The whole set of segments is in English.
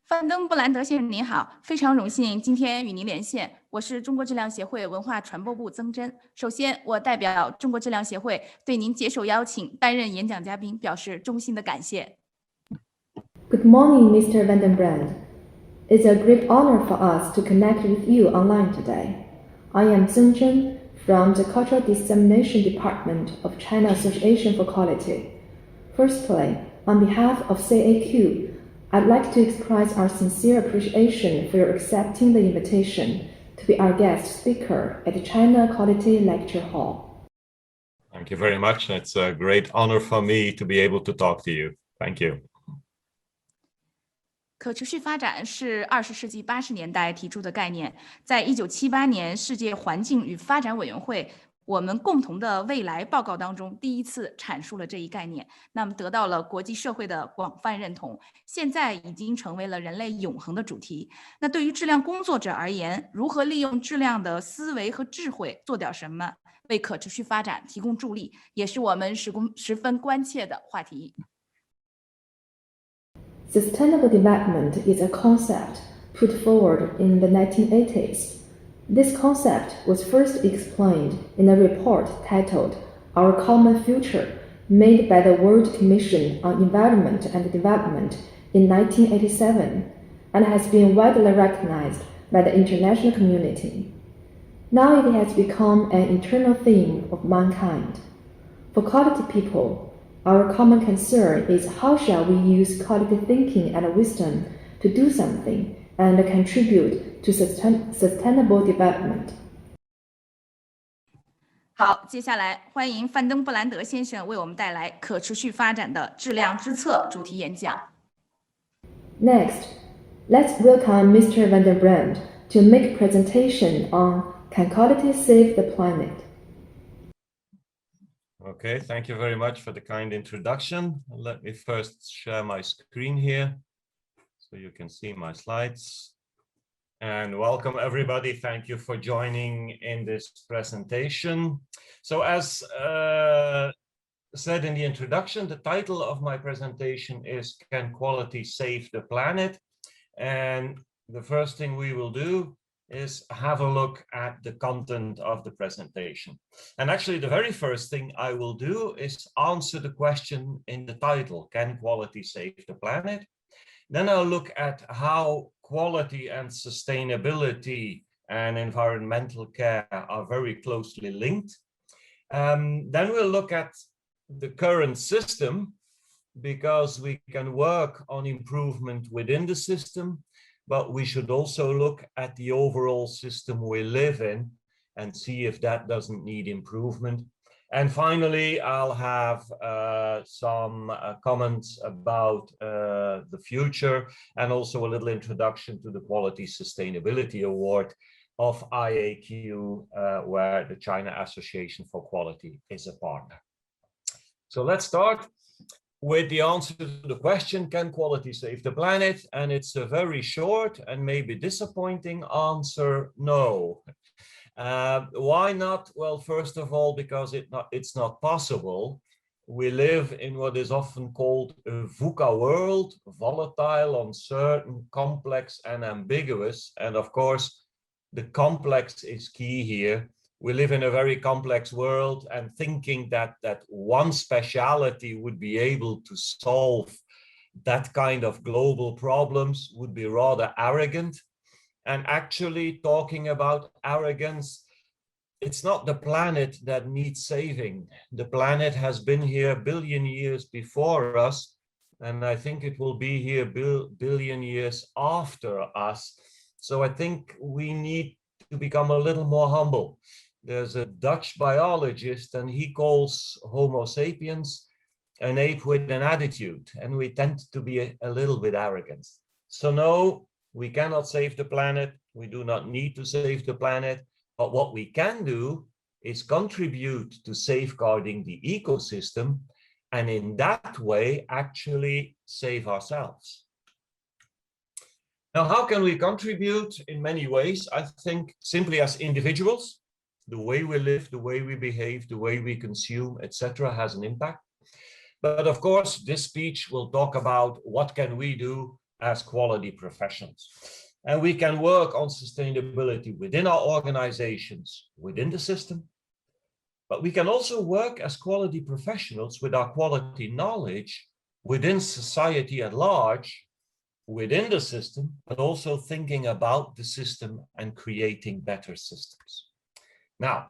范登布兰德先生您好，非常荣幸今天与您连线，我是中国质量协会文化传播部曾真。首先，我代表中国质量协会对您接受邀请担任演讲嘉宾表示衷心的感谢。Good morning, Mr. Vandenbrand. It's a great honor for us to connect with you online today. I am Zheng Zhen from the Cultural Dissemination Department of China Association for Quality. Firstly, on behalf of CAQ, I'd like to express our sincere appreciation for your accepting the invitation to be our guest speaker at the China Quality Lecture Hall. Thank you very much. It's a great honor for me to be able to talk to you. Thank you. 可持续发展是20世纪80年代提出的概念，在1978年世界环境与发展委员会我们共同的未来报告当中第一次阐述了这一概念，那么得到了国际社会的广泛认同，现在已经成为了人类永恒的主题。那对于质量工作者而言，如何利用质量的思维和智慧做点什么，为可持续发展提供助力，也是我们十分关切的话题。Sustainable development is a concept put forward in the 1980s. This concept was first explained in a report titled Our Common Future, made by the World Commission on Environment and Development in 1987, and has been widely recognized by the international community. Now it has become an internal theme of mankind. For quality people, our common concern is how shall we use quality thinking and wisdom to do something and contribute to sustainable development. 好，接下来欢迎范登布兰德先生为我们带来可持续发展的质量之策主题演讲。Next, let's welcome Mr. Vandenbrand to make a presentation on Can Quality Save the Planet? Okay, thank you very much for the kind introduction. Let me first share my screen here so you can see my slides. And welcome everybody. Thank you for joining in this presentation. So as said in the introduction, the title of my presentation is Can Quality Save the Planet? And the first thing we will do is have a look at the content of the presentation. And actually the very first thing I will do is answer the question in the title, Can Quality Save the Planet? Then I'll look at how quality and sustainability and environmental care are very closely linked. Then we'll look at the current system, because we can work on improvement within the system, but we should also look at the overall system we live in and see if that doesn't need improvement. And finally, I'll have some comments about the future and also a little introduction to the Quality Sustainability Award of IAQ, where the China Association for Quality is a partner. So let's start with the answer to the question, can quality save the planet? And it's a very short and maybe disappointing answer, no. Why not? Well, first of all, because it's not possible. We live in what is often called a VUCA world, volatile, uncertain, complex, and ambiguous. And of course, the complex is key here. We live in a very complex world, and thinking that one speciality would be able to solve that kind of global problems would be rather arrogant. And actually, talking about arrogance, it's not the planet that needs saving. The planet has been here a billion years before us, and I think it will be here a billion years after us. So I think we need to become a little more humble. There's a Dutch biologist, and he calls Homo sapiens an ape with an attitude, and we tend to be a little bit arrogant. So no, we cannot save the planet. We do not need to save the planet. But what we can do is contribute to safeguarding the ecosystem, and in that way actually save ourselves. Now, how can we contribute? In many ways, I think simply as individuals. The way we live, the way we behave, the way we consume, etc., has an impact. But of course, this speech will talk about what can we do as quality professionals. And we can work on sustainability within our organizations, within the system, but we can also work as quality professionals with our quality knowledge within society at large, within the system, but also thinking about the system and creating better systems. Now,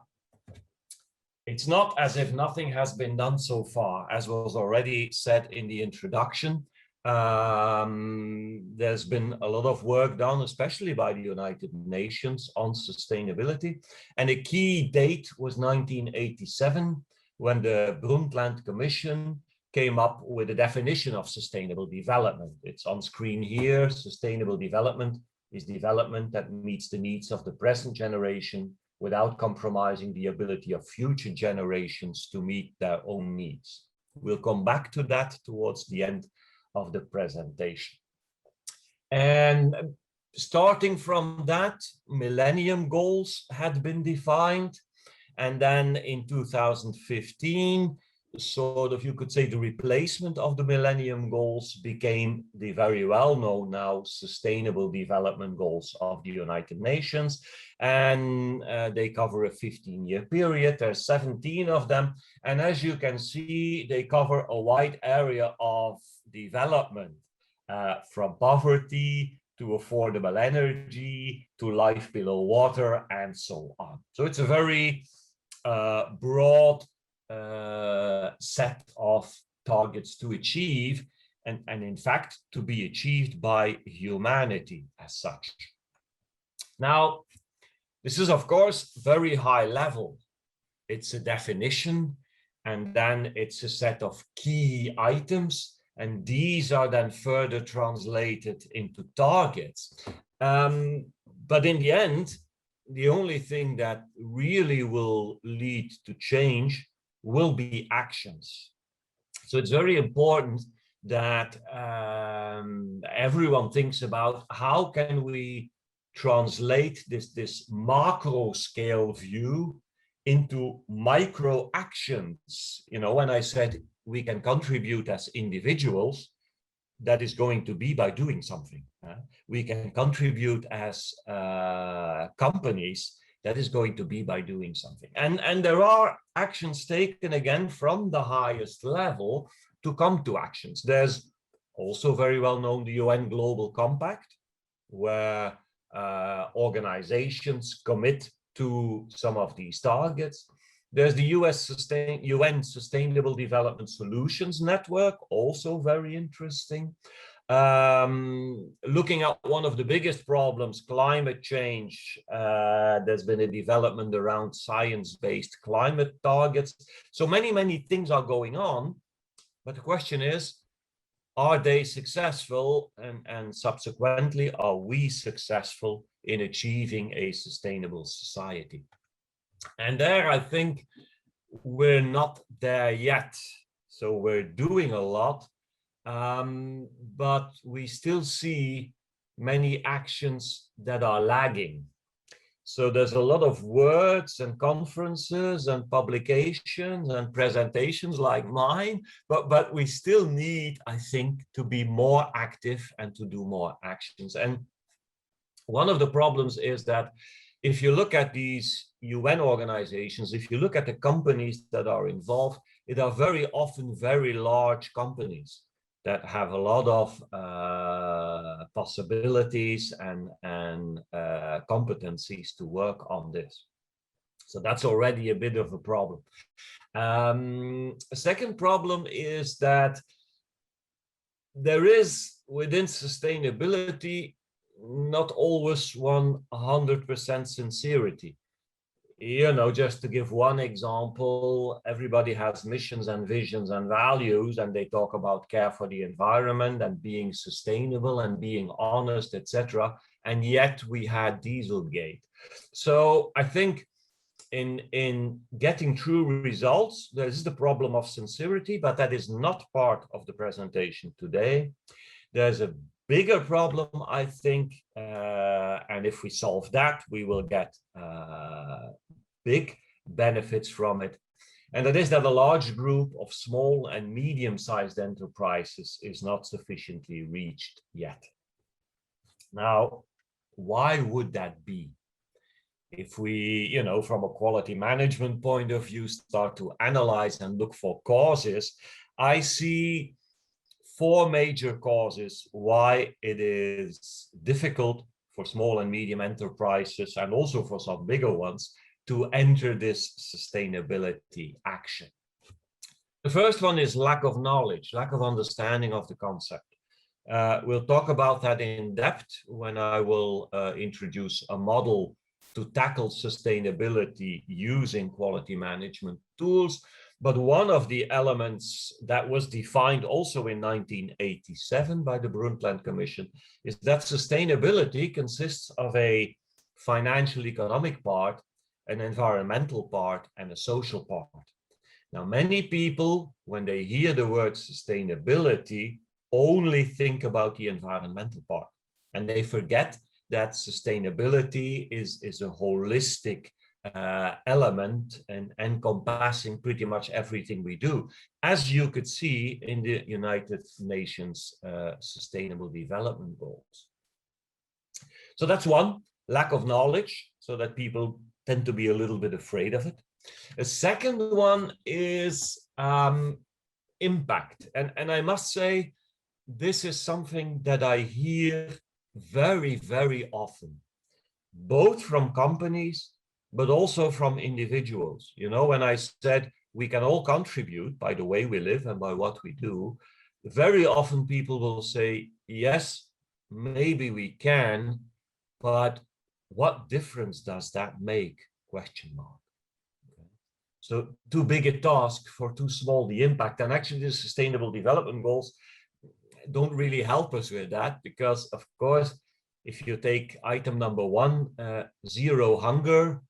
it's not as if nothing has been done so far, as was already said in the introduction. There's been a lot of work done, especially by the United Nations, on sustainability. And a key date was 1987, when the Brundtland Commission came up with a definition of sustainable development. It's on screen here. Sustainable development is development that meets the needs of the present generation without compromising the ability of future generations to meet their own needs. We'll come back to that towards the end of the presentation. And starting from that, Millennium Goals had been defined. And then in 2015, sort of, you could say, the replacement of the Millennium Goals became the very well-known now Sustainable Development Goals of the United Nations. And they cover a 15-year period. There's 17 of them. And as you can see, they cover a wide area of development, from poverty to affordable energy to life below water and so on. So it's a very broad set of targets to achieve, and in fact to be achieved by humanity as such. Now, this is of course very high level. It's a definition, and then it's a set of key items, and these are then further translated into targets. But in the end, the only thing that really will lead to change will be actions. So it's very important that everyone thinks about how can we translate this macro scale view into micro actions. You know, when I said we can contribute as individuals, that is going to be by doing something. We can contribute as companies. That is going to be by doing something. And there are actions taken again from the highest level to come to actions. There's also very well known the UN Global Compact, where organizations commit to some of these targets. There's the UN Sustainable Development Solutions Network, also very interesting. Looking at one of the biggest problems, climate change, there's been a development around science-based climate targets. So many things are going on, but the question is, are they successful, and subsequently, are we successful in achieving a sustainable society? And there, I think we're not there yet. So we're doing a lot, but we still see many actions that are lagging. So there's a lot of words and conferences and publications and presentations like mine, but we still need, I think, to be more active and to do more actions. And one of the problems is that if you look at these UN organizations, if you look at the companies that are involved, it are very often very large companies that have a lot of possibilities and competencies to work on this. So that's already a bit of a problem. A second problem is that there is within sustainability not always 100% sincerity. You know, just to give one example, everybody has missions and visions and values, and they talk about care for the environment and being sustainable and being honest, etc. And yet we had Dieselgate. So I think in getting true results, there is the problem of sincerity, but that is not part of the presentation today. There's a bigger problem, I think, and if we solve that, we will get big benefits from it. And that is that a large group of small and medium-sized enterprises is not sufficiently reached yet. Now, why would that be? If we, from a quality management point of view, start to analyze and look for causes, I see four major causes why it is difficult for small and medium enterprises, and also for some bigger ones, to enter this sustainability action. The first one is lack of knowledge, lack of understanding of the concept. We'll talk about that in depth when I will introduce a model to tackle sustainability using quality management tools. But one of the elements that was defined also in 1987 by the Brundtland Commission is that sustainability consists of a financial economic part, an environmental part, and a social part. Now, many people, when they hear the word sustainability, only think about the environmental part, and they forget that sustainability is a holistic element and encompassing pretty much everything we do, as you could see in the United Nations Sustainable Development Goals. So that's one, lack of knowledge, so that people tend to be a little bit afraid of it. A second one is impact. And I must say, this is something that I hear very, very often, both from companies, but also from individuals. When I said we can all contribute by the way we live and by what we do, very often people will say, yes, maybe we can, but what difference does that make? Question mark. So too big a task for too small the impact. And actually the Sustainable Development Goals don't really help us with that, because of course, if you take item number 1, zero hunger,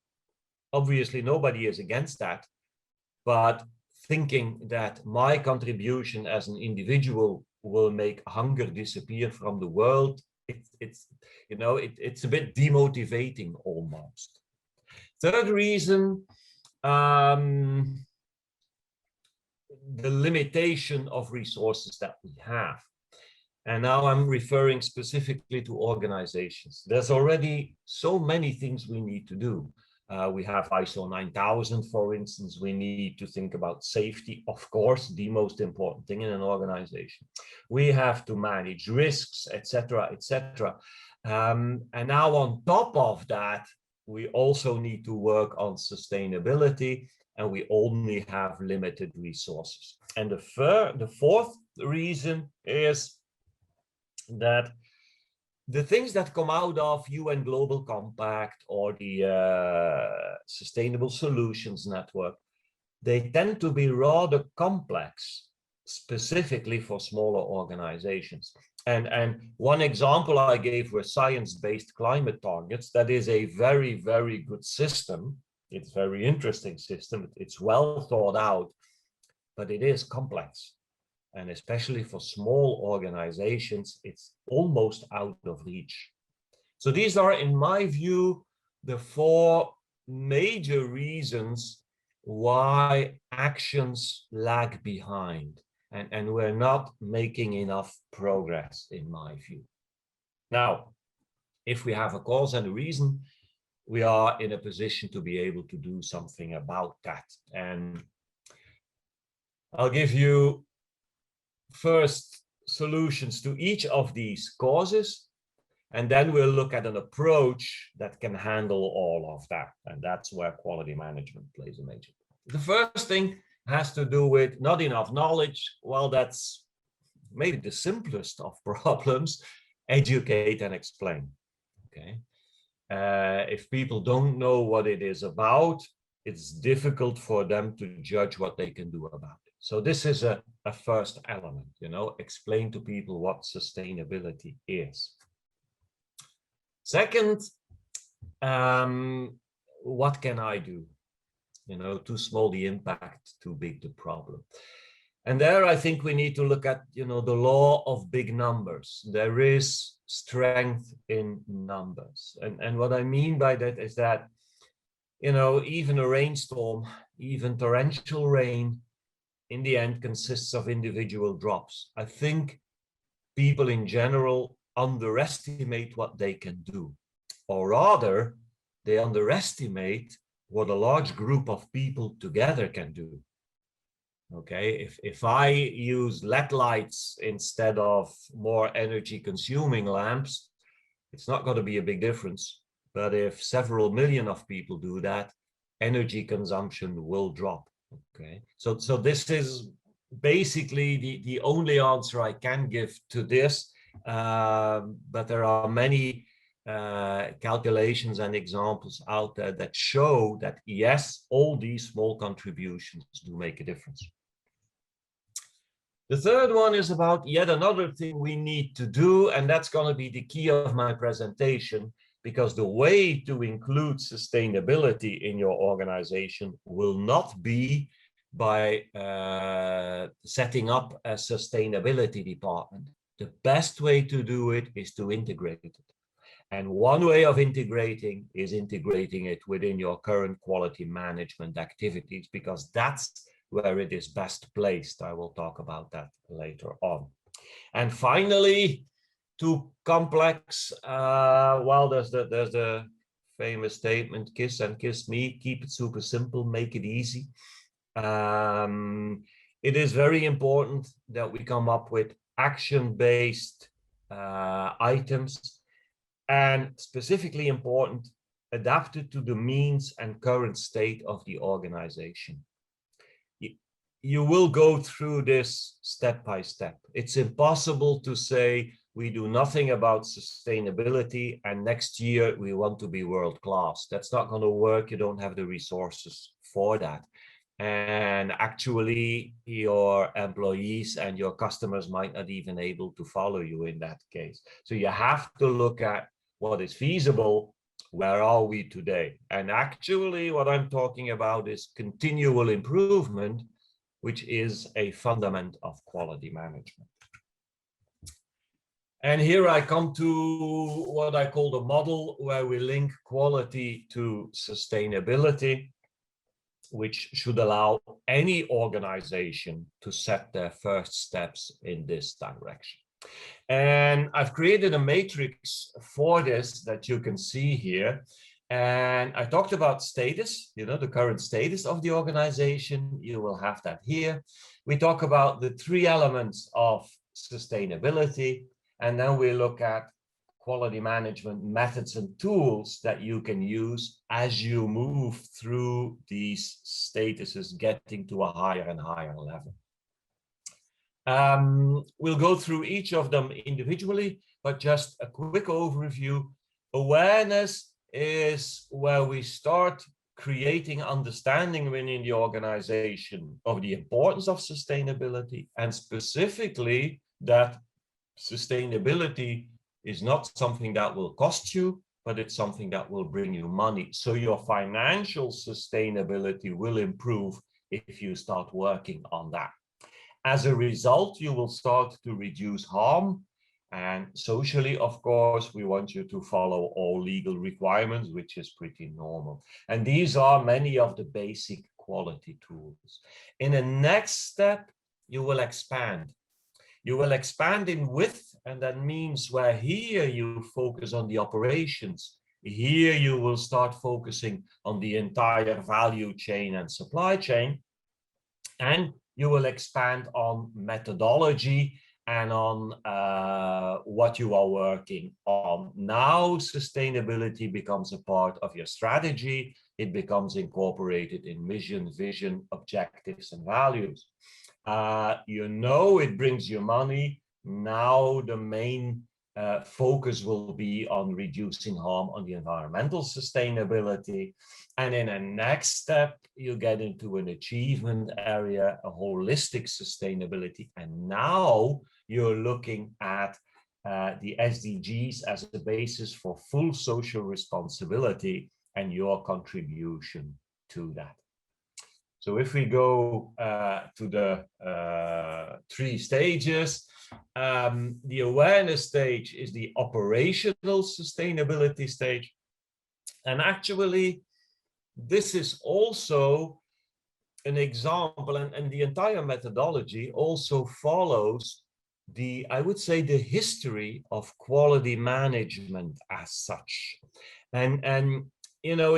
obviously nobody is against that. But thinking that my contribution as an individual will make hunger disappear from the world, it's a bit demotivating almost. Third reason, the limitation of resources that we have. And now I'm referring specifically to organizations. There's already so many things we need to do. We have ISO 9000, for instance. We need to think about safety, of course, the most important thing in an organization. We have to manage risks, etc., etc. And now on top of that, we also need to work on sustainability, and we only have limited resources. And the fourth reason is that the things that come out of UN Global Compact or the Sustainable Solutions Network, they tend to be rather complex, specifically for smaller organizations. And one example I gave were science-based climate targets. That is a very, very good system. It's a very interesting system. It's well thought out, but it is complex. And especially for small organizations, it's almost out of reach. So these are, in my view, the four major reasons why actions lag behind, and we're not making enough progress, in my view. Now, if we have a cause and a reason, we are in a position to be able to do something about that. And I'll give you first solutions to each of these causes, and then we'll look at an approach that can handle all of that. And that's where quality management plays a major role. The first thing has to do with not enough knowledge. Well, that's maybe the simplest of problems. Educate and explain. Okay. If people don't know what it is about, it's difficult for them to judge what they can do about it. So this is a first element, explain to people what sustainability is. Second, what can I do? Too small the impact, too big the problem. And there I think we need to look at, the law of big numbers. There is strength in numbers. And what I mean by that is that, even a rainstorm, even torrential rain, in the end consists of individual drops. I think people in general underestimate what they can do, or rather, they underestimate what a large group of people together can do. Okay, if I use LED lights instead of more energy consuming lamps, it's not going to be a big difference. But if several million of people do that, energy consumption will drop. Okay, so this is basically the only answer I can give to this. But there are many calculations and examples out there that show that yes, all these small contributions do make a difference. The third one is about yet another thing we need to do, and that's going to be the key of my presentation, because the way to include sustainability in your organization will not be by setting up a sustainability department. The best way to do it is to integrate it. And one way of integrating is integrating it within your current quality management activities, because that's where it is best placed. I will talk about that later on. And finally, too complex. Well, there's the famous statement, kiss and kiss me, keep it super simple, make it easy. It is very important that we come up with action-based items, and specifically important, adapted to the means and current state of the organization. You will go through this step by step. It's impossible to say we do nothing about sustainability and next year we want to be world class. That's not going to work. You don't have the resources for that. And actually, your employees and your customers might not even be able to follow you in that case. So you have to look at what is feasible. Where are we today? And actually, what I'm talking about is continual improvement, which is a fundament of quality management. And here I come to what I call the model where we link quality to sustainability, which should allow any organization to set their first steps in this direction. And I've created a matrix for this that you can see here. And I talked about status, the current status of the organization. You will have that here. We talk about the three elements of sustainability, and then we look at quality management methods and tools that you can use as you move through these statuses, getting to a higher and higher level. We'll go through each of them individually, but just a quick overview. Awareness is where we start creating understanding within the organization of the importance of sustainability, and specifically that sustainability is not something that will cost you, but it's something that will bring you money. So your financial sustainability will improve if you start working on that. As a result, you will start to reduce harm. And socially, of course, we want you to follow all legal requirements, which is pretty normal. And these are many of the basic quality tools. In the next step, you will expand. You will expand in width, and that means where here you focus on the operations. Here you will start focusing on the entire value chain and supply chain. And you will expand on methodology and on what you are working on. Now, sustainability becomes a part of your strategy. It becomes incorporated in mission, vision, objectives, and values. It brings you money. Now, the main focus will be on reducing harm on the environmental sustainability. And in a next step, you get into an achievement area, a holistic sustainability. And now you're looking at the SDGs as a basis for full social responsibility and your contribution to that. So if we go to the three stages, the awareness stage is the operational sustainability stage. And actually, this is also an example, and the entire methodology also follows I would say, the history of quality management as such. And you know,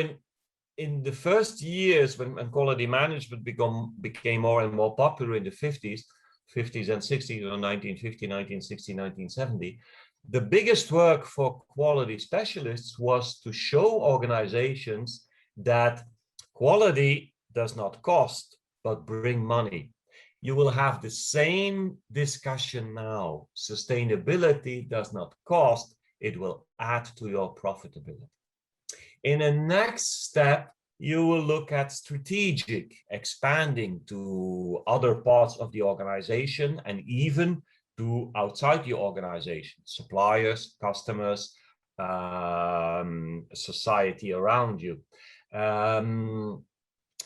in the first years when quality management became more and more popular in the 50s and 60s, or 1950, 1960, 1970, the biggest work for quality specialists was to show organizations that quality does not cost, but bring money. You will have the same discussion now. Sustainability does not cost, it will add to your profitability. In a next step, you will look at strategic, expanding to other parts of the organization and even to outside the organization, suppliers, customers, society around you.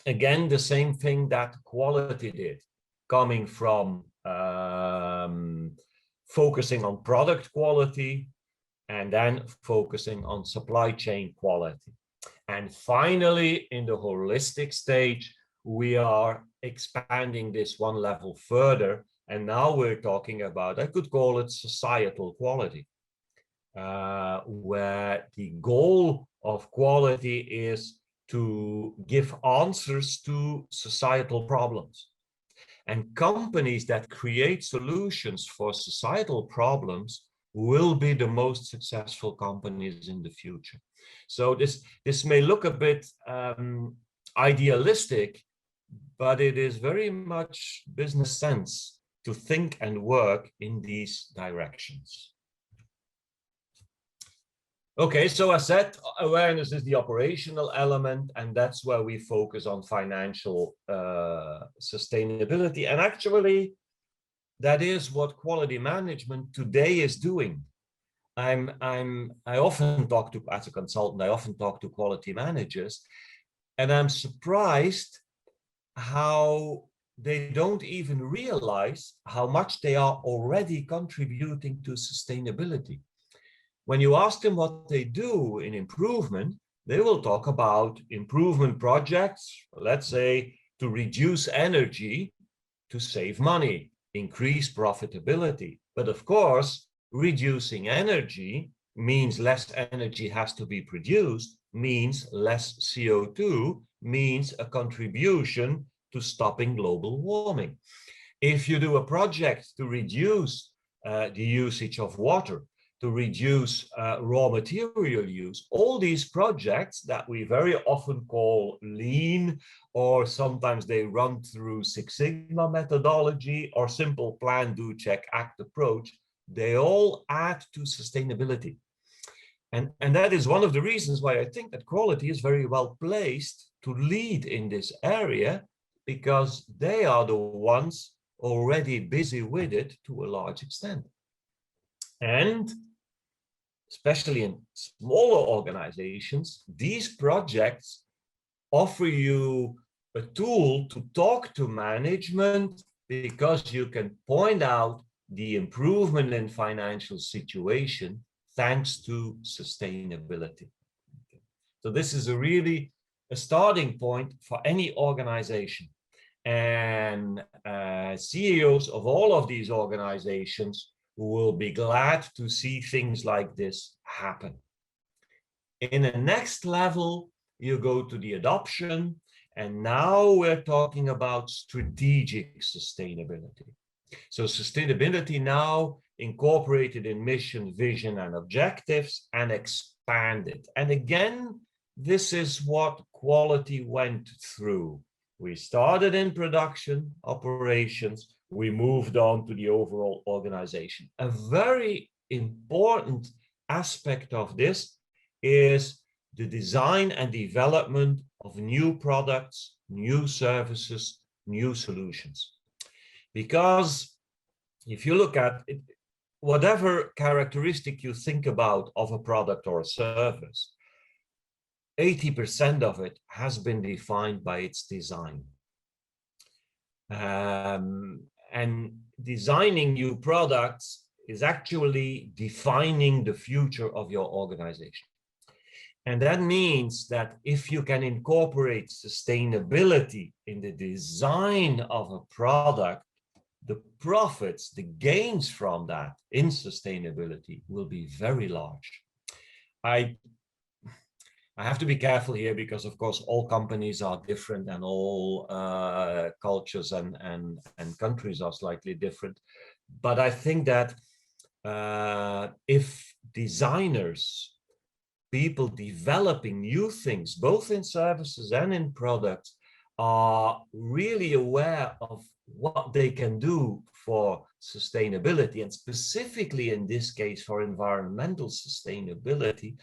Again, the same thing that quality did, coming from focusing on product quality and then focusing on supply chain quality. And finally, in the holistic stage, we are expanding this one level further. And now we're talking about, I could call it societal quality, where the goal of quality is to give answers to societal problems. And companies that create solutions for societal problems will be the most successful companies in the future. So this may look a bit idealistic, but it is very much business sense to think and work in these directions. Okay, so as said, awareness is the operational element, and that's where we focus on financial sustainability. And actually, that is what quality management today is doing. I often talk to, as a consultant, I often talk to quality managers, and I'm surprised how they don't even realize how much they are already contributing to sustainability. When you ask them what they do in improvement, they will talk about improvement projects, let's say, to reduce energy, to save money, increase profitability. But of course, reducing energy means less energy has to be produced, means less CO2, means a contribution to stopping global warming. If you do a project to reduce the usage of water, to reduce raw material use, all these projects that we very often call lean, or sometimes they run through Six Sigma methodology or simple plan, do, check, act approach, they all add to sustainability. And that is one of the reasons why I think that quality is very well placed to lead in this area, because they are the ones already busy with it to a large extent. And especially in smaller organizations, these projects offer you a tool to talk to management, because you can point out the improvement in financial situation thanks to sustainability. So this is really a starting point for any organization. And CEOs of all of these organizations will be glad to see things like this happen. In the next level, you go to the adoption, and now we're talking about strategic sustainability. So sustainability now incorporated in mission, vision, and objectives, and expanded. And again, this is what quality went through. We started in production, operations, we moved on to the overall organization. A very important aspect of this is the design and development of new products, new services, new solutions. Because if you look at it, whatever characteristic you think about of a product or a service, 80% of it has been defined by its design. And designing new products is actually defining the future of your organization. And that means that if you can incorporate sustainability in the design of a product, the profits, the gains from that in sustainability will be very large. I have to be careful here because, of course, all companies are different and all cultures and countries are slightly different. But I think that if designers, people developing new things, both in services and in products, are really aware of what they can do for sustainability, and specifically in this case for environmental sustainability,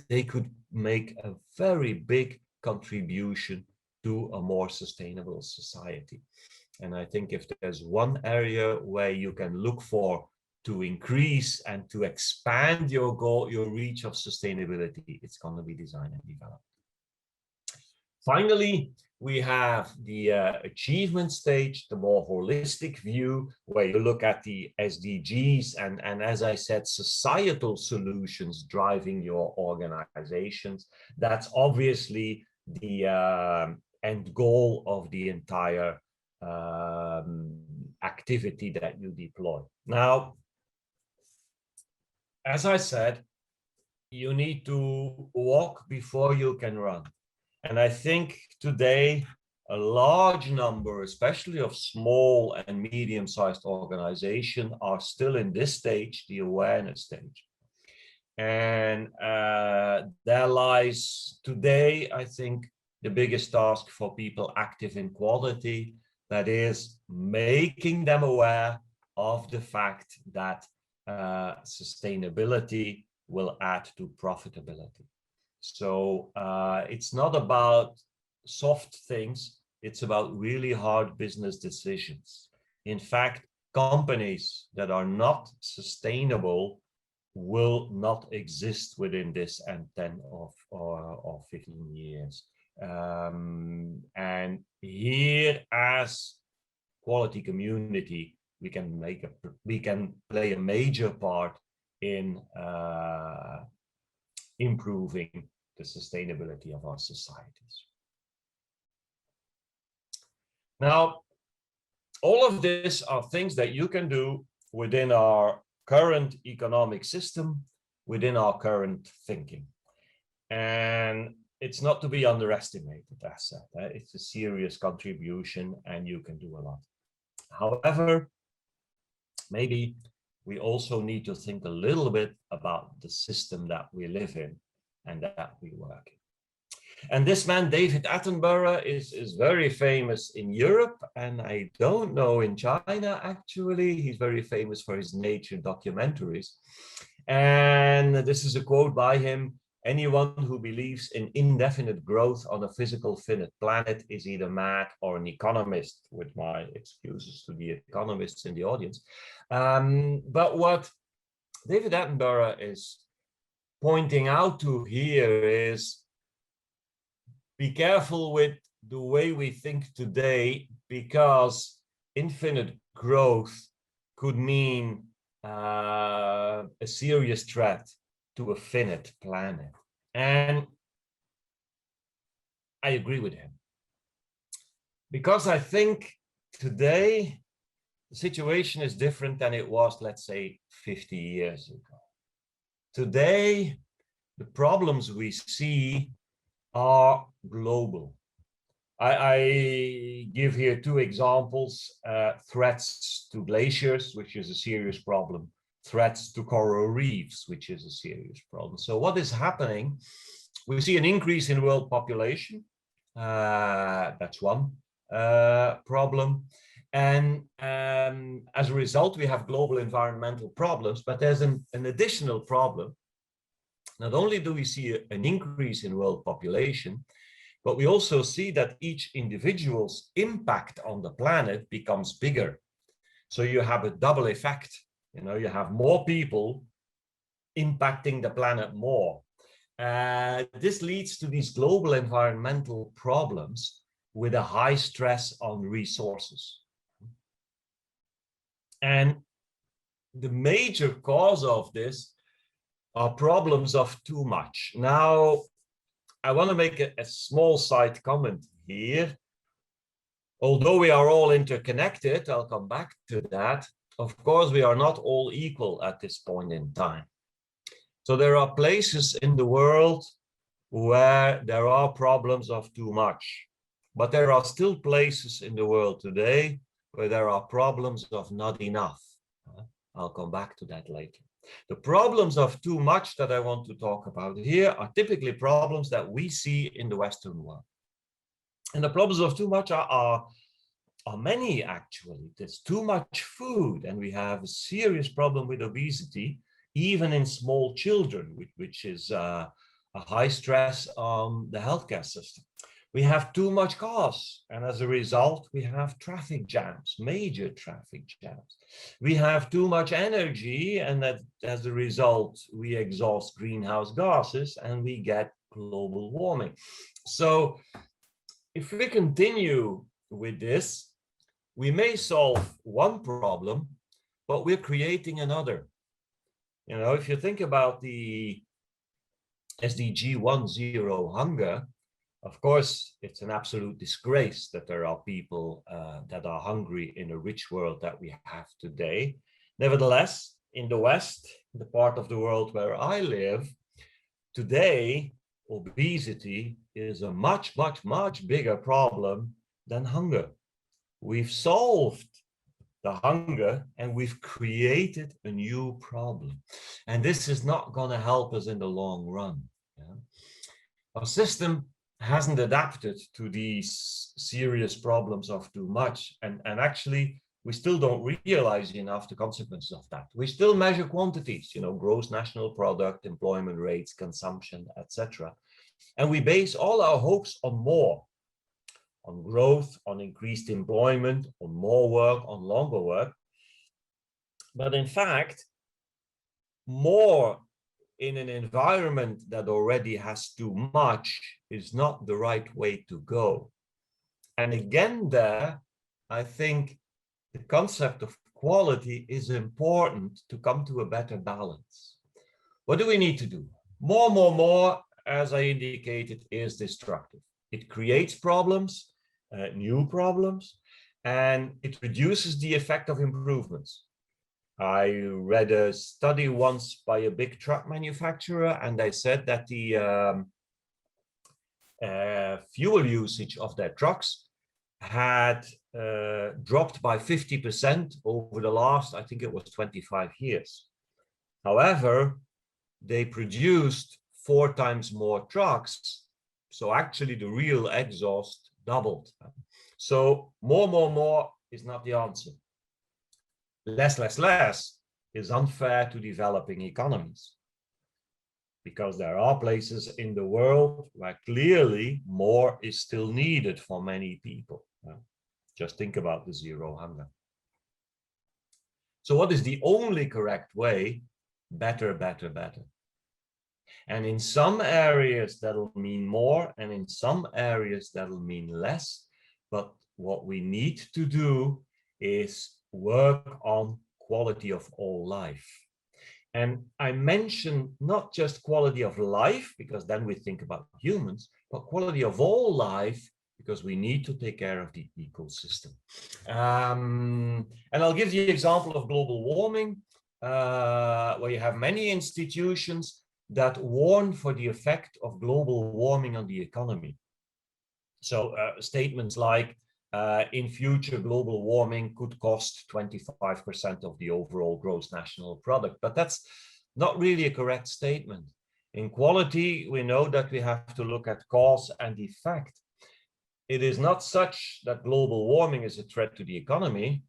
they could make a very big contribution to a more sustainable society. And I think if there's one area where you can look for to increase and to expand your goal, your reach of sustainability, it's going to be design and development. Finally, we have the achievement stage, the more holistic view, where you look at the SDGs and as I said, societal solutions driving your organizations. That's obviously the end goal of the entire activity that you deploy. Now, as I said, you need to walk before you can run. And I think today, a large number, especially of small and medium-sized organizations, are still in this stage, the awareness stage. And there lies today, I think, the biggest task for people active in quality, that is making them aware of the fact that sustainability will add to profitability. So it's not about soft things, it's about really hard business decisions. In fact, companies that are not sustainable will not exist within this and 10 or 15 years. And here, as quality community, we can play a major part in improving the sustainability of our societies. Now, all of this are things that you can do within our current economic system, within our current thinking. And it's not to be underestimated, as said. It's a serious contribution and you can do a lot. However, maybe we also need to think a little bit about the system that we live in and that we work in. And this man, David Attenborough, is very famous in Europe, and I don't know in China, actually. He's very famous for his nature documentaries. And this is a quote by him: "Anyone who believes in indefinite growth on a physical finite planet is either mad or an economist," with my excuses to the economists in the audience. But what David Attenborough is pointing out to here is, be careful with the way we think today, because infinite growth could mean a serious threat to a finite planet. And I agree with him, because I think today the situation is different than it was, let's say, 50 years ago. Today, the problems we see are global. I give here two examples: threats to glaciers, which is a serious problem; threats to coral reefs, which is a serious problem. So what is happening? We see an increase in world population. That's one problem. And as a result, we have global environmental problems, but there's an additional problem. Not only do we see an increase in world population, but we also see that each individual's impact on the planet becomes bigger. So you have a double effect. You know, you have more people impacting the planet more. This leads to these global environmental problems with a high stress on resources. And the major cause of this are problems of too much. Now, I want to make a small side comment here. Although we are all interconnected, I'll come back to that. Of course, we are not all equal at this point in time. So there are places in the world where there are problems of too much, but there are still places in the world today where there are problems of not enough. I'll come back to that later. The problems of too much that I want to talk about here are typically problems that we see in the Western world. And the problems of too much are many, actually. There's too much food, and we have a serious problem with obesity, even in small children, which is a high stress on the healthcare system. We have too much cars, and as a result, we have traffic jams, major traffic jams. We have too much energy, and that, as a result, we exhaust greenhouse gases, and we get global warming. So if we continue with this, we may solve one problem, but we're creating another. You know, if you think about the SDG 1.0 hunger, of course, it's an absolute disgrace that there are people that are hungry in a rich world that we have today. Nevertheless, in the West, the part of the world where I live, today, obesity is a much, much, much bigger problem than hunger. We've solved the hunger and we've created a new problem. And this is not going to help us in the long run. Yeah? Our system hasn't adapted to these serious problems of too much. And actually, we still don't realize enough the consequences of that. We still measure quantities, you know, gross national product, employment rates, consumption, etc. And we base all our hopes on more, on growth, on increased employment, on more work, on longer work. But in fact, more in an environment that already has too much is not the right way to go. And again, there, I think the concept of quality is important to come to a better balance. What do we need to do? More, as I indicated, is destructive. It creates problems, new problems, and it reduces the effect of improvements. I read a study once by a big truck manufacturer, and they said that the fuel usage of their trucks had dropped by 50% over the last, I think it was 25 years. However, they produced 4 times more trucks, so actually the real exhaust doubled. So more is not the answer. Less is unfair to developing economies, because there are places in the world where clearly more is still needed for many people. Just think about the zero hunger. So what is the only correct way? Better. And in some areas that'll mean more, and in some areas that'll mean less. But what we need to do is work on quality of all life. And I mention not just quality of life, because then we think about humans, but quality of all life, because we need to take care of the ecosystem. And I'll give the example of global warming, where you have many institutions that warn for the effect of global warming on the economy. So statements like, in future, global warming could cost 25% of the overall gross national product. But that's not really a correct statement. In quality, we know that we have to look at cause and effect. It is not such that global warming is a threat to the economy.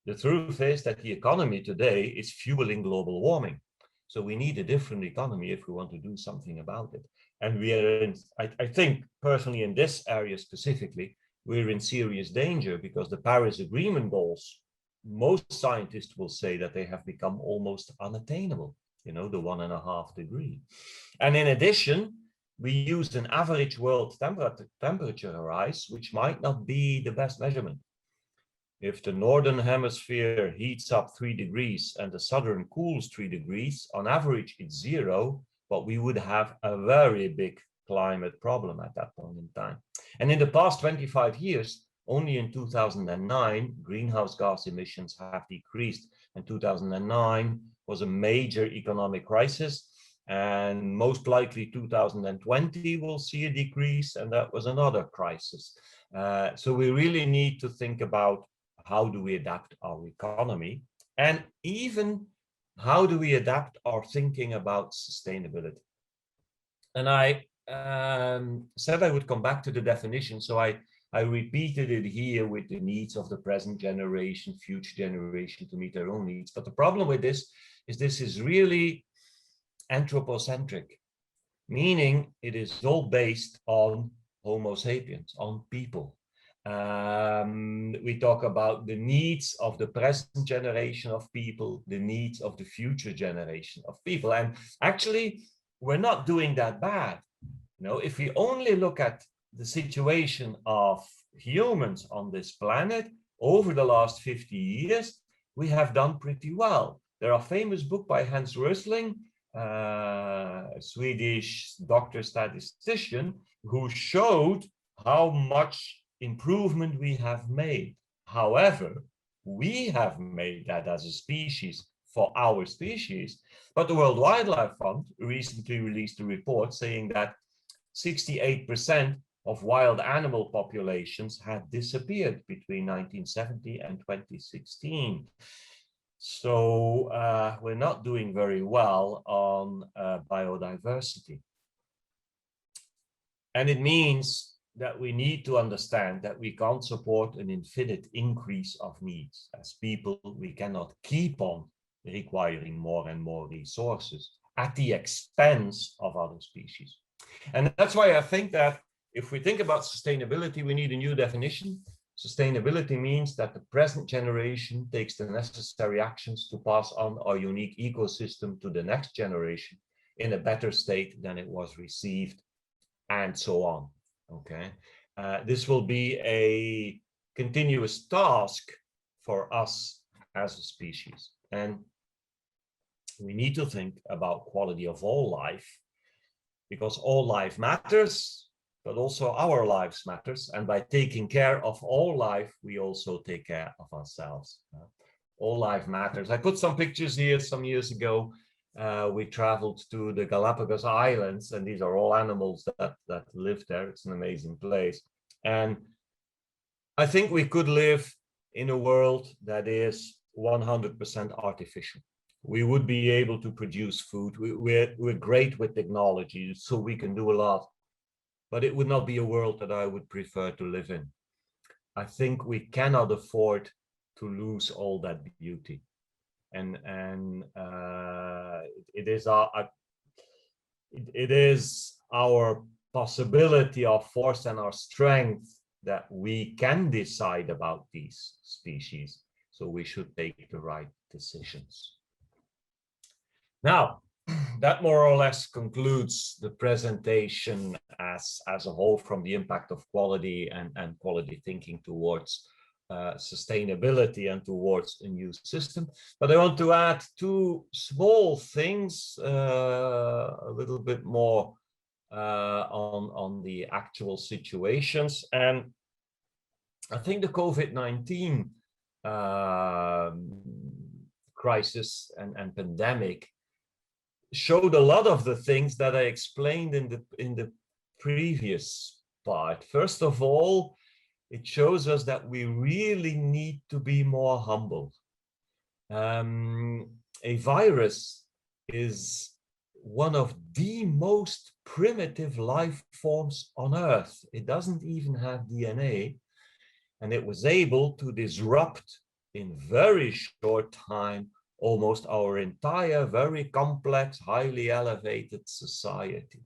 The truth is that the economy today is fueling global warming. So we need a different economy if we want to do something about it. And we are in, I think personally in this area specifically, we're in serious danger, because the Paris Agreement goals, most scientists will say that they have become almost unattainable, you know, the 1.5 degree. And in addition, we use an average world temperature rise, which might not be the best measurement. If the northern hemisphere heats up 3 degrees and the southern cools 3 degrees, on average it's 0, but we would have a very big climate problem at that point in time. And in the past 25 years, only in 2009, greenhouse gas emissions have decreased. And 2009 was a major economic crisis. And most likely 2020 will see a decrease, and that was another crisis. So we really need to think about how do we adapt our economy, and even how do we adapt our thinking about sustainability. And I said I would come back to the definition, so I repeated it here with the needs of the present generation, future generation to meet their own needs. But the problem with this is really anthropocentric, meaning it is all based on Homo sapiens, on people. We talk about the needs of the present generation of people, the needs of the future generation of people. And actually, we're not doing that bad. You know, if we only look at the situation of humans on this planet over the last 50 years, we have done pretty well. There are a famous book by Hans Rosling, a Swedish doctor statistician, who showed how much improvement we have made. However, we have made that as a species for our species, but the World Wildlife Fund recently released a report saying that 68% of wild animal populations had disappeared between 1970 and 2016. So we're not doing very well on biodiversity. And it means that we need to understand that we can't support an infinite increase of needs. As people, we cannot keep on requiring more and more resources at the expense of other species. And that's why I think that if we think about sustainability, we need a new definition. Sustainability means that the present generation takes the necessary actions to pass on our unique ecosystem to the next generation in a better state than it was received, and so on. Okay, this will be a continuous task for us as a species, and we need to think about quality of all life, because all life matters, but also our lives matters. And by taking care of all life, we also take care of ourselves. All life matters. I put some pictures here some years ago. We traveled to the Galapagos Islands, and these are all animals that live there. It's an amazing place. And I think we could live in a world that is 100% artificial. We would be able to produce food. We're great with technology, so we can do a lot. But it would not be a world that I would prefer to live in. I think we cannot afford to lose all that beauty. And it is our possibility, our force and our strength that we can decide about these species. So we should take the right decisions. Now, that more or less concludes the presentation as a whole, from the impact of quality and quality thinking towards sustainability and towards a new system. But I want to add two small things, a little bit more on the actual situations. And I think the COVID-19 crisis and pandemic showed a lot of the things that I explained in the previous part. First of all, it shows us that we really need to be more humble. A virus is one of the most primitive life forms on Earth. It doesn't even have DNA, and it was able to disrupt in very short time almost our entire very complex, highly elevated society.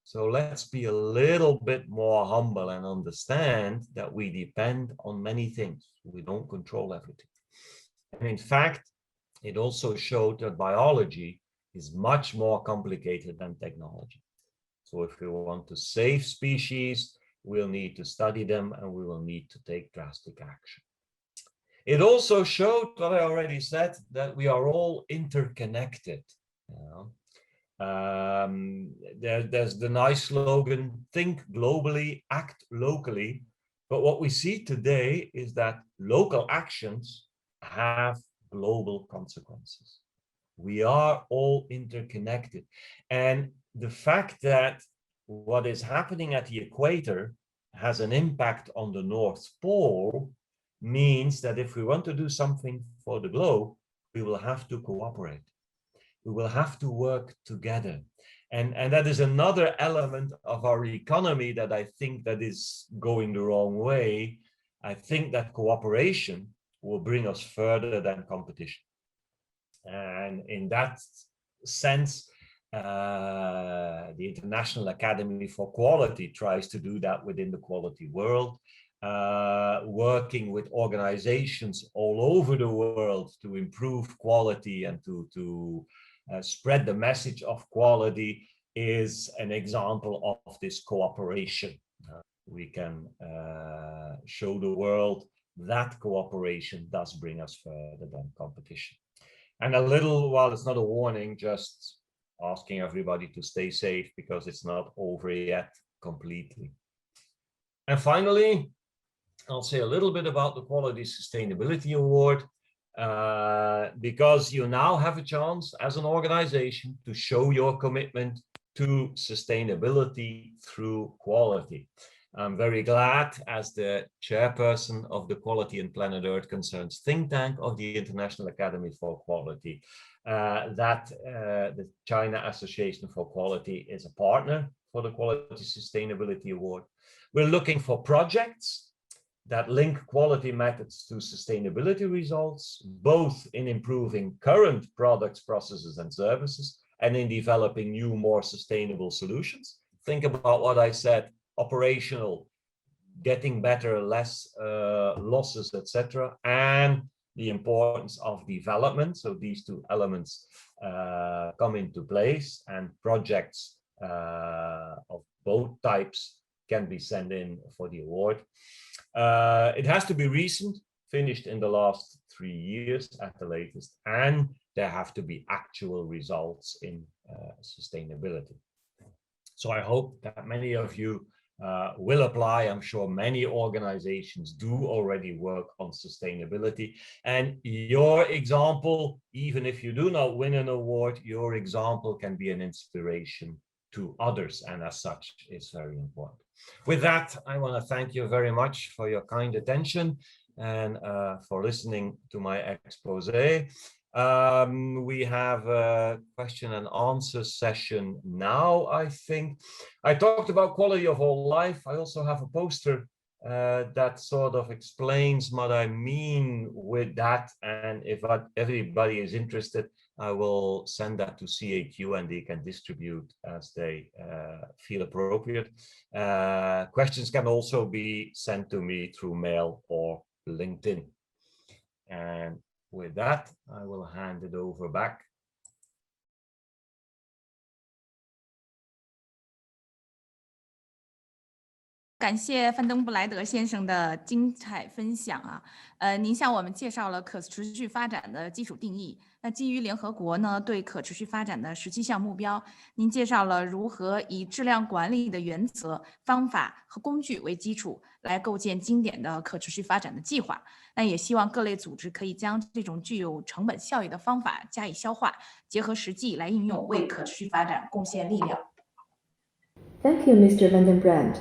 So let's be a little bit more humble and understand that we depend on many things. We don't control everything. And in fact, it also showed that biology is much more complicated than technology. So if we want to save species, we'll need to study them, and we will need to take drastic action. It also showed what I already said, that we are all interconnected. There's the nice slogan, think globally, act locally. But what we see today is that local actions have global consequences. We are all interconnected. And the fact that what is happening at the equator has an impact on the North Pole means that if we want to do something for the globe, we will have to cooperate. We will have to work together. And that is another element of our economy that I think that is going the wrong way. I think that cooperation will bring us further than competition. And in that sense, the International Academy for Quality tries to do that within the quality world, working with organizations all over the world to improve quality and to spread the message of quality is an example of this cooperation. We can show the world that cooperation does bring us further than competition. And a little, while it's not a warning, just asking everybody to stay safe because it's not over yet completely. And finally, I'll say a little bit about the Quality Sustainability Award, because you now have a chance as an organization to show your commitment to sustainability through quality. I'm very glad, as the chairperson of the Quality and Planet Earth Concerns think tank of the International Academy for Quality, that the China Association for Quality is a partner for the Quality Sustainability Award. We're looking for projects that link quality methods to sustainability results, both in improving current products, processes, and services, and in developing new, more sustainable solutions. Think about what I said: operational, getting better, less losses, etc., and the importance of development. So these two elements come into place, and projects of both types can be sent in for the award. It has to be recent, finished in the last 3 years at the latest, and there have to be actual results in sustainability. So I hope that many of you will apply. I'm sure many organizations do already work on sustainability, and your example, even if you do not win an award, your example can be an inspiration to others, and as such is very important. With that, I want to thank you very much for your kind attention and for listening to my expose. We have a question and answer session now, I think. I talked about quality of whole life. I also have a poster that sort of explains what I mean with that. And if everybody is interested, I will send that to CAQ and they can distribute as they feel appropriate. Questions can also be sent to me through mail or LinkedIn. And with that, I will hand it over back. 感谢范登布莱德先生的精彩分享啊，您向我们介绍了可持续发展的基础定义。那基于联合国呢对可持续发展的17项目标，您介绍了如何以质量管理的原则、方法和工具为基础，来构建经典的可持续发展的计划。那也希望各类组织可以将这种具有成本效益的方法加以消化，结合实际来应用，为可持续发展贡献力量。Thank you, Mr. Van den Brand.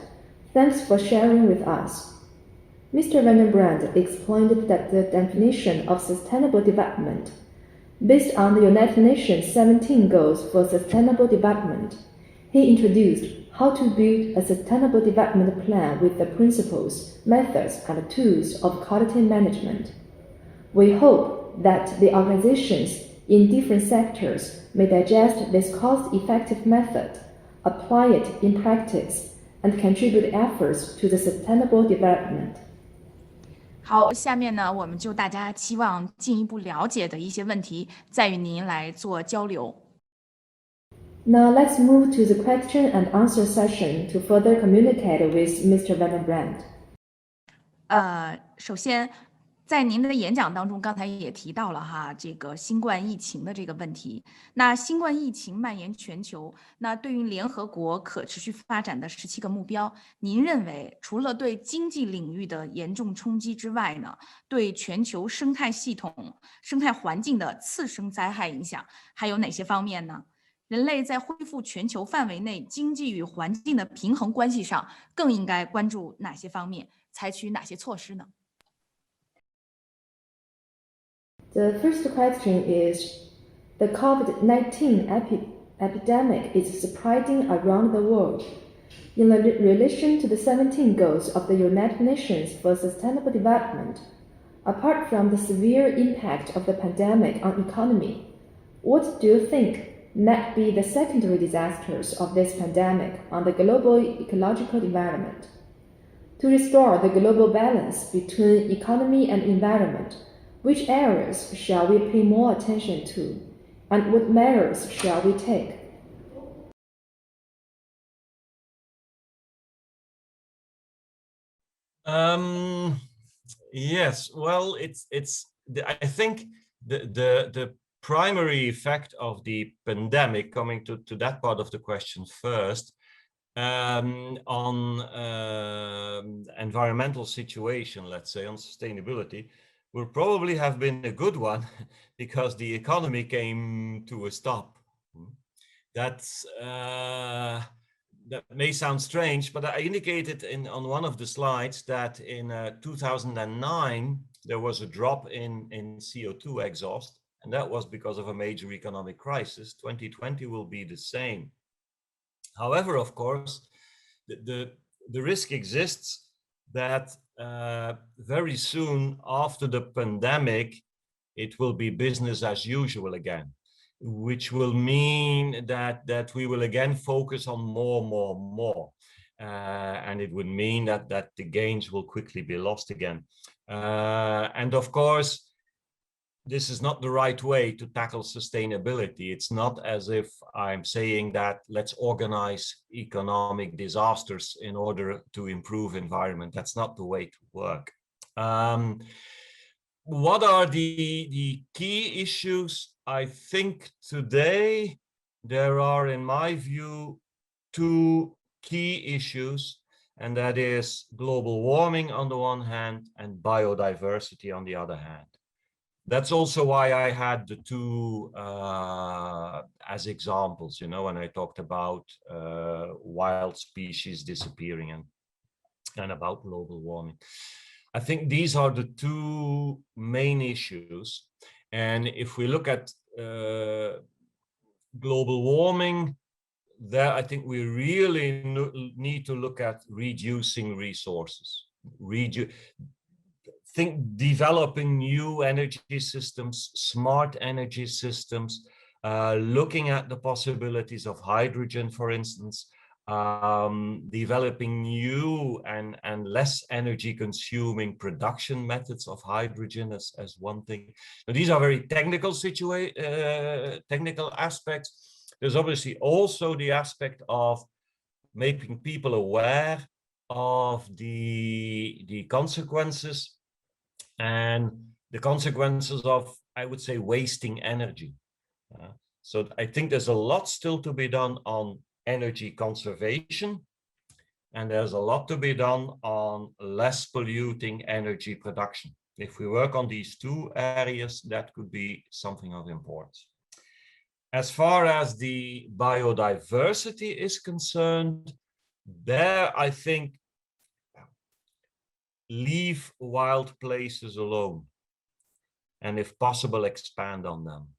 Thanks for sharing with us. Mr. Van den Brand explained that the definition of sustainable development, based on the United Nations 17 Goals for Sustainable Development, he introduced how to build a sustainable development plan with the principles, methods, and tools of quality management. We hope that the organizations in different sectors may digest this cost-effective method, apply it in practice, and contribute efforts to the sustainable development. 好，下面呢，我们就大家期望进一步了解的一些问题，再与您来做交流。Now let's move to the question and answer session to further communicate with Mr. Van den Brand. 首先，在您的演讲当中，刚才也提到了哈，这个新冠疫情的这个问题。那新冠疫情蔓延全球，那对于联合国可持续发展的17个目标，您认为除了对经济领域的严重冲击之外呢，对全球生态系统、生态环境的次生灾害影响还有哪些方面呢？人类在恢复全球范围内经济与环境的平衡关系上，更应该关注哪些方面，采取哪些措施呢？ The first question is the COVID-19 epidemic is spreading around the world. In relation to the 17 goals of the United Nations for Sustainable Development, apart from the severe impact of the pandemic on economy, what do you think might be the secondary disasters of this pandemic on the global ecological environment? To restore the global balance between economy and environment, which areas shall we pay more attention to, and what measures shall we take? Yes, well, I think the primary effect of the pandemic, coming to that part of the question first, on environmental situation, let's say on sustainability, will probably have been a good one because the economy came to a stop. That's that may sound strange, but I indicated on one of the slides that in 2009 there was a drop in CO2 exhaust, and that was because of a major economic crisis. 2020 will be the same. However, of course, the risk exists that very soon after the pandemic, it will be business as usual again, which will mean that we will again focus on more. And it would mean that the gains will quickly be lost again. And of course, this is not the right way to tackle sustainability. It's not as if I'm saying that let's organize economic disasters in order to improve environment. That's not the way to work. What are the key issues? I think today there are, in my view, two key issues, and that is global warming on the one hand and biodiversity on the other hand. That's also why I had the two as examples, when I talked about wild species disappearing and about global warming. I think these are the two main issues. And if we look at global warming, there I think we really need to look at reducing resources, developing new energy systems, smart energy systems, looking at the possibilities of hydrogen, for instance, developing new and less energy consuming production methods of hydrogen as one thing. Now, these are very technical technical aspects. There's obviously also the aspect of making people aware of the consequences and the consequences of, I would say, wasting energy. So I think there's a lot still to be done on energy conservation, and there's a lot to be done on less polluting energy production. If we work on these two areas, that could be something of importance. As far as the biodiversity is concerned, there I think leave wild places alone, and if possible, expand on them.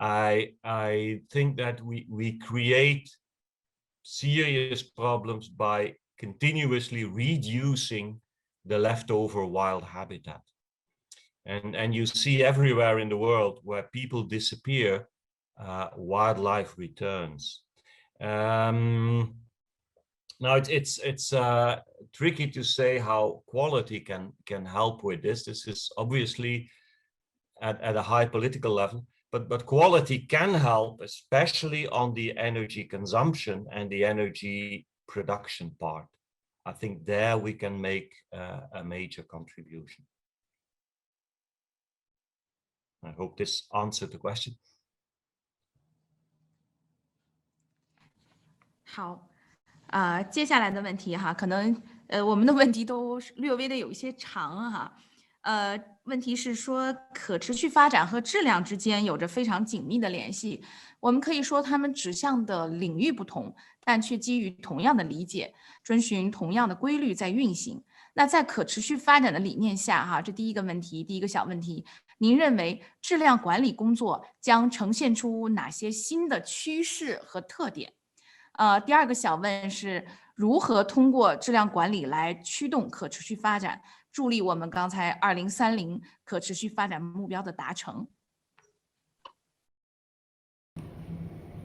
I think that we create serious problems by continuously reducing the leftover wild habitat. And you see everywhere in the world where people disappear, wildlife returns. Now it's tricky to say how quality can help with this. This is obviously at a high political level, but quality can help, especially on the energy consumption and the energy production part. I think there we can make a major contribution. I hope this answered the question. 好，接下来的问题哈，可能我们的问题都略微的有一些长哈。问题是说可持续发展和质量之间有着非常紧密的联系。我们可以说它们指向的领域不同，但却基于同样的理解，遵循同样的规律在运行。那在可持续发展的理念下哈，这第一个问题，第一个小问题，您认为质量管理工作将呈现出哪些新的趋势和特点？第二个小问是如何通过质量管理来驱动可持续发展，助力我们刚才2030可持续发展目标的达成？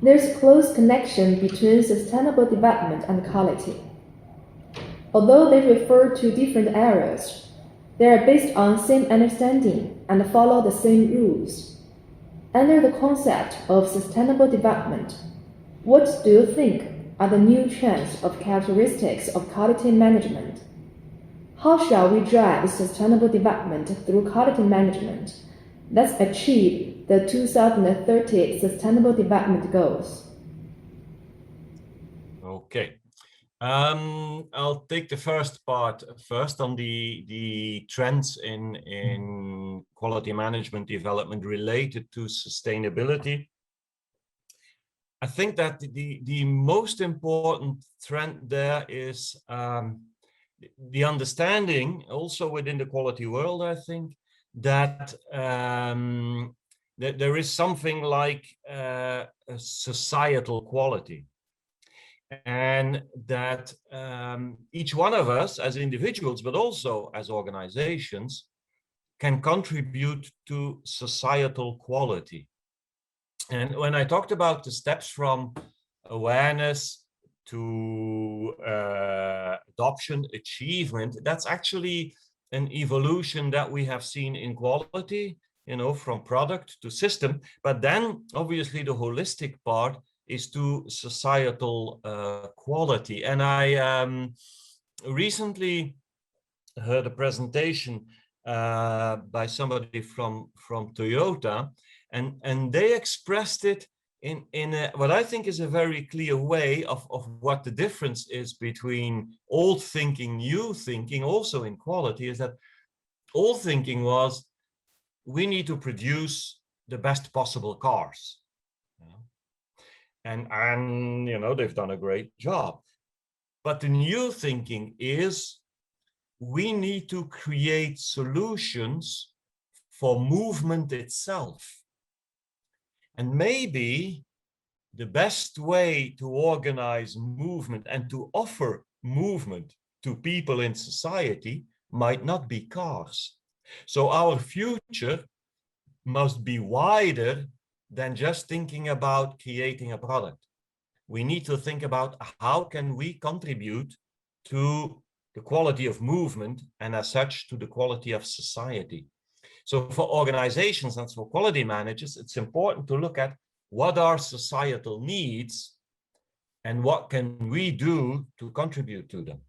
There's a close connection between sustainable development and quality. Although they refer to different areas, they are based on same understanding and follow the same rules. Under the concept of sustainable development, what do you think are the new trends of characteristics of quality management? How shall we drive sustainable development through quality management? Let's achieve the 2030 Sustainable Development Goals. Okay. I'll take the first part first on the trends in quality management development related to sustainability. I think that the most important trend there is the understanding also within the quality world, I think, that that there is something like a societal quality, and that each one of us as individuals, but also as organizations, can contribute to societal quality. And when I talked about the steps from awareness to adoption, achievement, that's actually an evolution that we have seen in quality, you know, from product to system. But then obviously the holistic part is to societal quality. And I recently heard a presentation by somebody from Toyota, and they expressed it in what I think is a very clear way of what the difference is between old thinking, new thinking, also in quality, is that old thinking was, we need to produce the best possible cars. And you know, they've done a great job. But the new thinking is, we need to create solutions for movement itself. And maybe the best way to organize movement and to offer movement to people in society might not be cars. So our future must be wider than just thinking about creating a product. We need to think about how can we contribute to the quality of movement, and as such to the quality of society. So for organizations and for quality managers, it's important to look at what are societal needs and what can we do to contribute to them.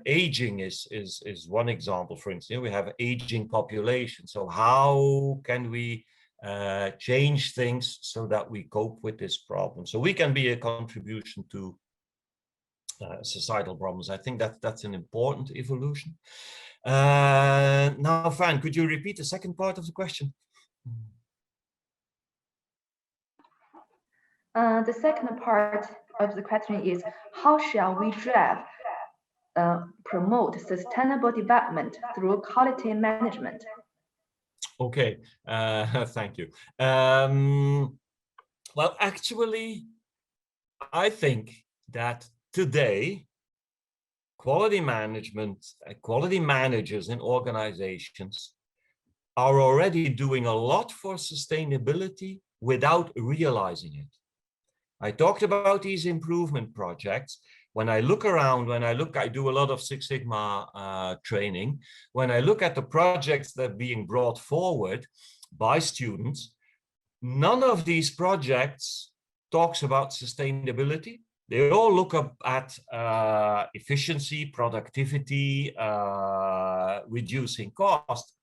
Aging is one example. For instance, we have aging population. So how can we change things so that we cope with this problem? So we can be a contribution to societal problems. I think that's an important evolution. Now, Fan, could you repeat the second part of the question? The second part of the question is, how shall we drive, promote sustainable development through quality management? Okay, thank you. Well, actually, I think that today, quality management, quality managers in organizations are already doing a lot for sustainability without realizing it. I talked about these improvement projects. When I look around, I do a lot of Six Sigma training. When I look at the projects that are being brought forward by students, none of these projects talks about sustainability. They all look up at efficiency, productivity, reducing cost.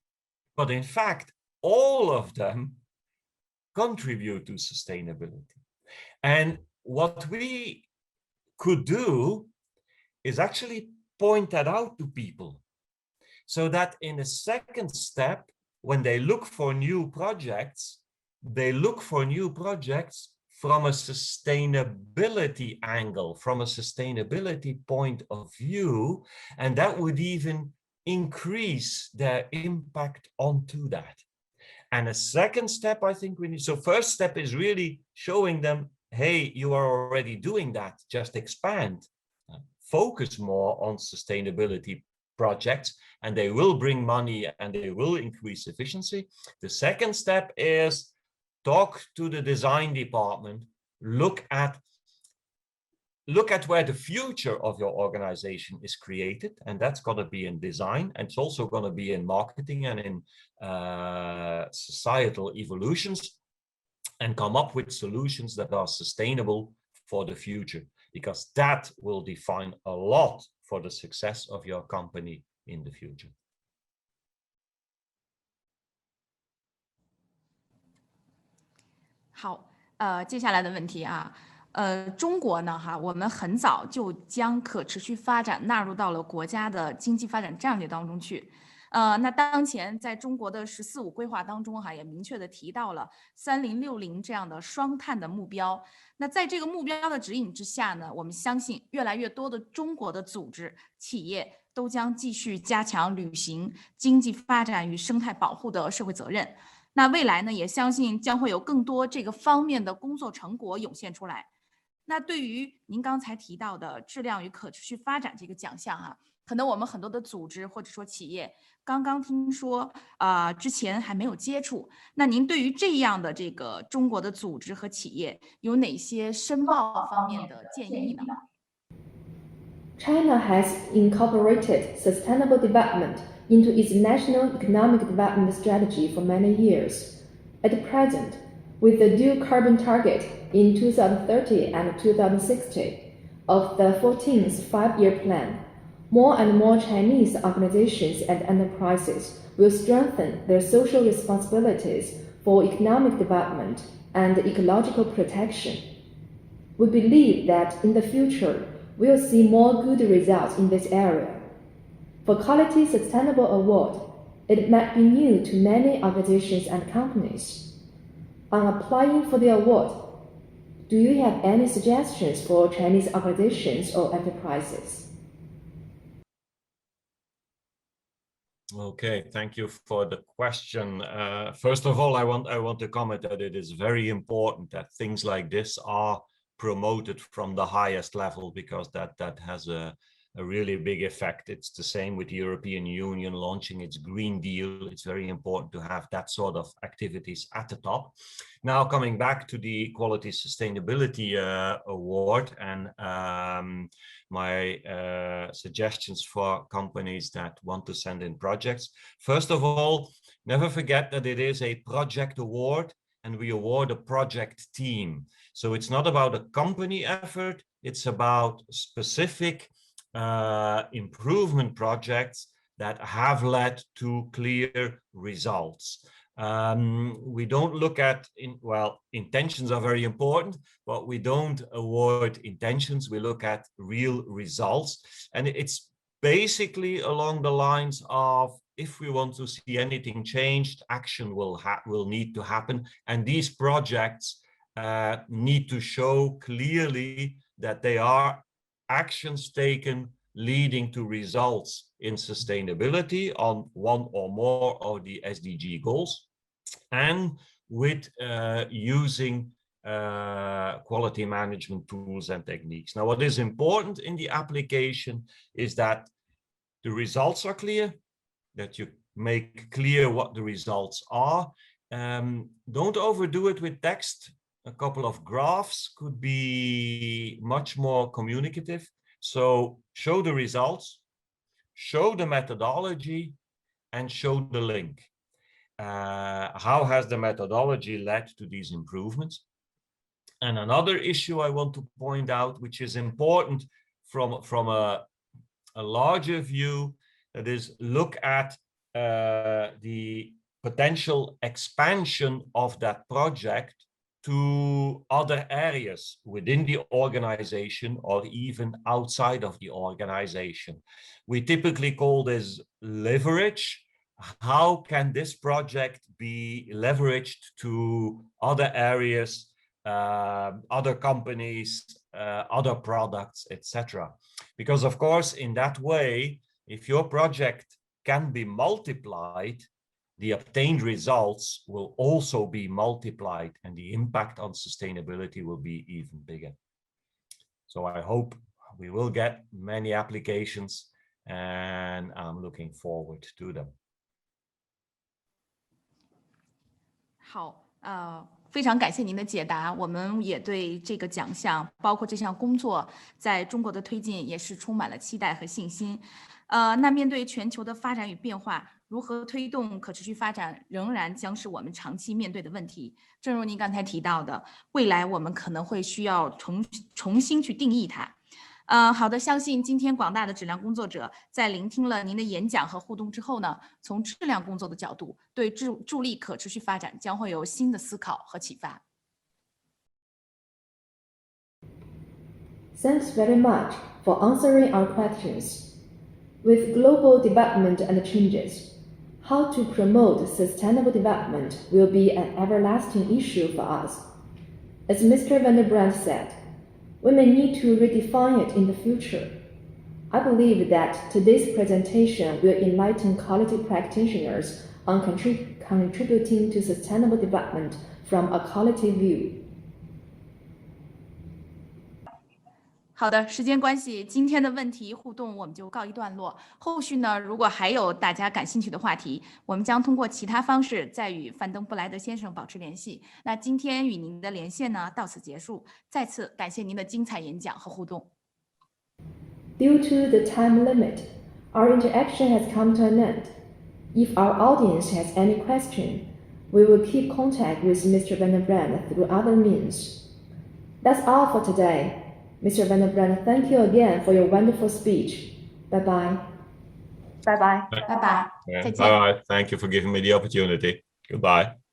but in fact, all of them contribute to sustainability. And what we could do is actually point that out to people, so that in a second step, when they look for new projects, they look for new projects from a sustainability angle, from a sustainability point of view, and that would even increase their impact onto that. And a second step, I think we need, so first step is really showing them, hey, you are already doing that, just expand, focus more on sustainability projects, and they will bring money and they will increase efficiency. The second step is talk to the design department, look at where the future of your organization is created, and that's going to be in design, and it's also going to be in marketing and in societal evolutions, and come up with solutions that are sustainable for the future, because that will define a lot for the success of your company in the future. 好，接下来的问题啊，中国呢，我们很早就将可持续发展纳入到了国家的经济发展战略当中去。那当前在中国的“十四五”规划当中，也明确的提到了3060这样的双碳的目标。那在这个目标的指引之下呢，我们相信越来越多的中国的组织、企业都将继续加强履行经济发展与生态保护的社会责任。那未来呢，也相信将会有更多这个方面的工作成果涌现出来。那对于您刚才提到的质量与可持续发展这个奖项可能我们很多的组织或者说企业刚刚听说之前还没有接触。那您对于这样的这个中国的组织和企业有哪些申报方面的建议呢？ China has incorporated sustainable development into its national economic development strategy for many years. At present, with the dual carbon target in 2030 and 2060 of the 14th five-year plan, more and more Chinese organizations and enterprises will strengthen their social responsibilities for economic development and ecological protection. We believe that in the future, we'll see more good results in this area. For Quality Sustainable Award, it might be new to many organizations and companies. On applying for the award, do you have any suggestions for Chinese organizations or enterprises? Okay, thank you for the question. First of all, I want to comment that it is very important that things like this are promoted from the highest level, because that has a really big effect. It's the same with the European Union launching its Green Deal. It's very important to have that sort of activities at the top. Now, coming back to the Quality Sustainability Award and my suggestions for companies that want to send in projects. First of all, never forget that it is a project award, and we award a project team. So it's not about a company effort, it's about specific improvement projects that have led to clear results. We don't look at, intentions are very important, but we don't award intentions, we look at real results. And it's basically along the lines of, if we want to see anything changed, action will need to happen. And these projects need to show clearly that they are actions taken leading to results in sustainability on one or more of the SDG goals, and with using quality management tools and techniques. Now, what is important in the application is that the results are clear, that you make clear what the results are. Don't overdo it with text. A couple of graphs could be much more communicative. So show the results, show the methodology, and show the link. How has the methodology led to these improvements? And another issue I want to point out, which is important from a larger view, that is, look at the potential expansion of that project to other areas within the organization or even outside of the organization. We typically call this leverage. How can this project be leveraged to other areas, other companies, other products, etc.? Because of course, in that way, if your project can be multiplied, the obtained results will also be multiplied and the impact on sustainability will be even bigger. So I hope we will get many applications and I'm looking forward to them. 好，非常感谢您的解答。我们也对这个奖项，包括这项工作在中国的推进，也是充满了期待和信心。那面对全球的发展与变化，如何推动可持续发展，仍然将是我们长期面对的问题。正如您刚才提到的，未来我们可能会需要重新去定义它。好的，相信今天广大的质量工作者在聆听了您的演讲和互动之后呢，从质量工作的角度，对助力可持续发展将会有新的思考和启发。Thanks very much for answering our questions. With global development and changes, how to promote sustainable development will be an everlasting issue for us. As Mr. Van der Brandt said, we may need to redefine it in the future. I believe that today's presentation will enlighten quality practitioners on contributing to sustainable development from a quality view. 好的，时间关系，今天的问题互动我们就告一段落。后续呢，如果还有大家感兴趣的话题，我们将通过其他方式再与范登布莱德先生保持联系。那今天与您的连线呢到此结束，再次感谢您的精彩演讲和互动。Due to the time limit, our interaction has come to an end. If our audience has any question, we will keep contact with Mr. Van der Brandt through other means. That's all for today. Mr. Van der Brandt, thank you again for your wonderful speech. Bye-bye. Bye-bye. Bye-bye. 再见。 Bye. Thank you for giving me the opportunity. Goodbye.